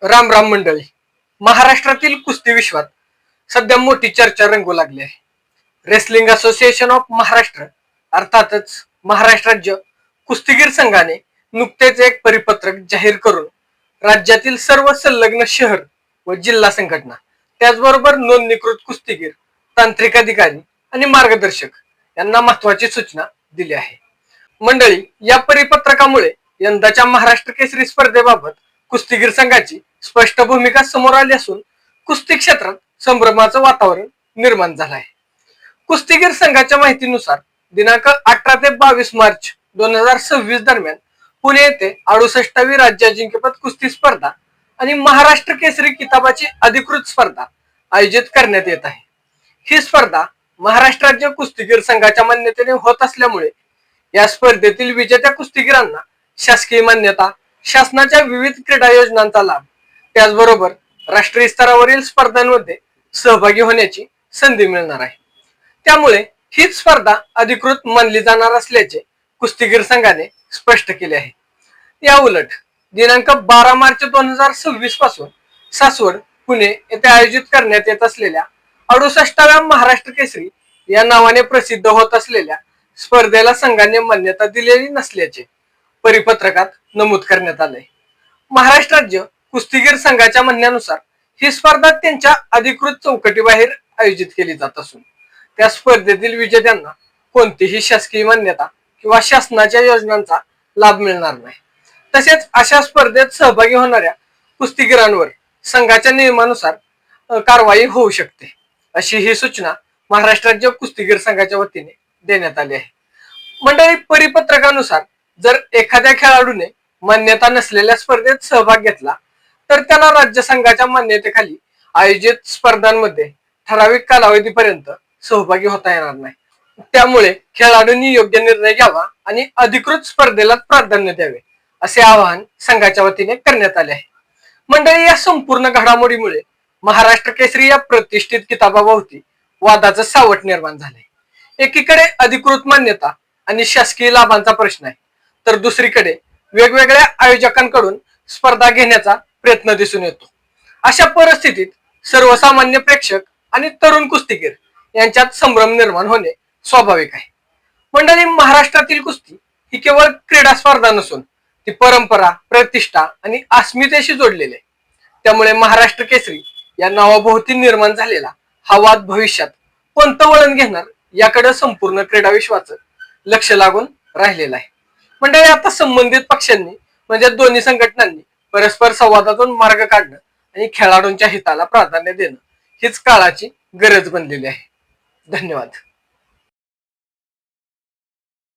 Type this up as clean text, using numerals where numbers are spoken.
राम राम मंडळी. महाराष्ट्रातील कुस्ती विश्वात सध्या मोठी चर्चा रंगू लागली आहे. रेसलिंग असोसिएशन ऑफ महाराष्ट्र अर्थातच महाराष्ट्र राज्य कुस्तीगीर संघाने नुकतेच एक परिपत्रक जाहीर करून राज्यातील सर्व संलग्न शहर व जिल्हा संघटना, त्याचबरोबर नोंदणीकृत कुस्तीगीर, तांत्रिक अधिकारी आणि मार्गदर्शक यांना महत्वाची सूचना दिली आहे. मंडळी, या परिपत्रकामुळे यंदाच्या महाराष्ट्र केसरी स्पर्धेबाबत कुस्तीगीर संघाची स्पष्ट भूमिका समोर आली असून कुस्ती क्षेत्रात संभ्रमाचं वातावरण निर्माण झालं आहे. कुस्तीगीर संघाच्या माहितीनुसार दिनांक 18 ते 22 मार्च 2026 दरम्यान पुणे येथे 68वी राज्य अजिंक्यपद कुस्ती स्पर्धा आणि महाराष्ट्र केसरी किताबाची अधिकृत स्पर्धा आयोजित करण्यात येत आहे. ही स्पर्धा महाराष्ट्र राज्य कुस्तीगीर संघाच्या मान्यतेने होत असल्यामुळे या स्पर्धेतील विजेत्या कुस्तीगीरांना शासकीय मान्यता, शासनाच्या विविध क्रीडा योजनांचा लाभ, त्याचबरोबर राष्ट्रीय स्तरावरील स्पर्धांमध्ये सहभागी होण्याची संधी मिळणार आहे. त्यामुळे हीच स्पर्धा अधिकृत मानली जाणार असल्याचे कुस्तीगीर संघाने स्पष्ट केले आहे. या उलट दिनांक 12 मार्च 2026 पासून सासवड, पुणे येथे आयोजित करण्यात येत असलेल्या 68व्या महाराष्ट्र केसरी या नावाने प्रसिद्ध होत असलेल्या स्पर्धेला संघाने मान्यता दिलेली नसल्याचे परिपत्रकात नमूद करण्यात आले. महाराष्ट्र राज्य कुस्तीगीर संघाच्या म्हणण्यानुसार ही स्पर्धा त्यांच्या अधिकृत चौकटीबाहेर आयोजित केली जात असून त्या स्पर्धेतील विजेत्यांना कोणतीही शासकीय मान्यता किंवा शासनाच्या योजनांचा लाभ मिळणार नाही. तसेच अशा स्पर्धेत सहभागी होणाऱ्या कुस्तीगीरांवर संघाच्या नियमानुसार कारवाई होऊ शकते, अशी ही सूचना महाराष्ट्र राज्य कुस्तीगीर संघाच्या वतीने देण्यात आली आहे. मंडळी, परिपत्रकानुसार जर एखाद्या खेळाडूने मान्यता नसलेल्या स्पर्धेत सहभाग घेतला तर त्याला राज्य संघाच्या मान्यतेखाली आयोजित स्पर्धांमध्ये ठराविक कालावधीपर्यंत सहभागी होता येणार नाही. त्यामुळे खेळाडूंनी योग्य निर्णय घ्यावा आणि अधिकृत स्पर्धेला प्राधान्य द्यावे, असे आवाहन संघाच्या वतीने करण्यात आले आहे. मंडळी, या संपूर्ण घडामोडीमुळे महाराष्ट्र केसरी या प्रतिष्ठित किताबाभोवती वादाचं सावट निर्माण झाले. एकीकडे अधिकृत मान्यता आणि शासकीय लाभांचा प्रश्न आहे, तर दुसरीकडे वेगवेगळ्या आयोजकांकडून स्पर्धा घेण्याचा प्रयत्न दिसून येतो. अशा परिस्थितीत सर्वसामान्य प्रेक्षक आणि तरुण कुस्तीगीर यांच्यात संभ्रम निर्माण होणे स्वाभाविक आहे. मंडळी, महाराष्ट्रातील कुस्ती ही केवळ क्रीडा स्पर्धा नसून ती परंपरा, प्रतिष्ठा आणि अस्मितेशी जोडलेली आहे. त्यामुळे महाराष्ट्र केसरी या नावाभोवती निर्माण झालेला हा वाद भविष्यात कोणतं वळण घेणार याकडे संपूर्ण क्रीडा विश्वाचं लक्ष लागून राहिलेलं आहे. मंडळी, आता संबंधित पक्षांनी म्हणजे दोन्ही संघटनांनी परस्पर संवादातून मार्ग काढणं आणि खेळाडूंच्या हिताला प्राधान्य देणं हीच काळाची गरज बनलेली आहे. धन्यवाद.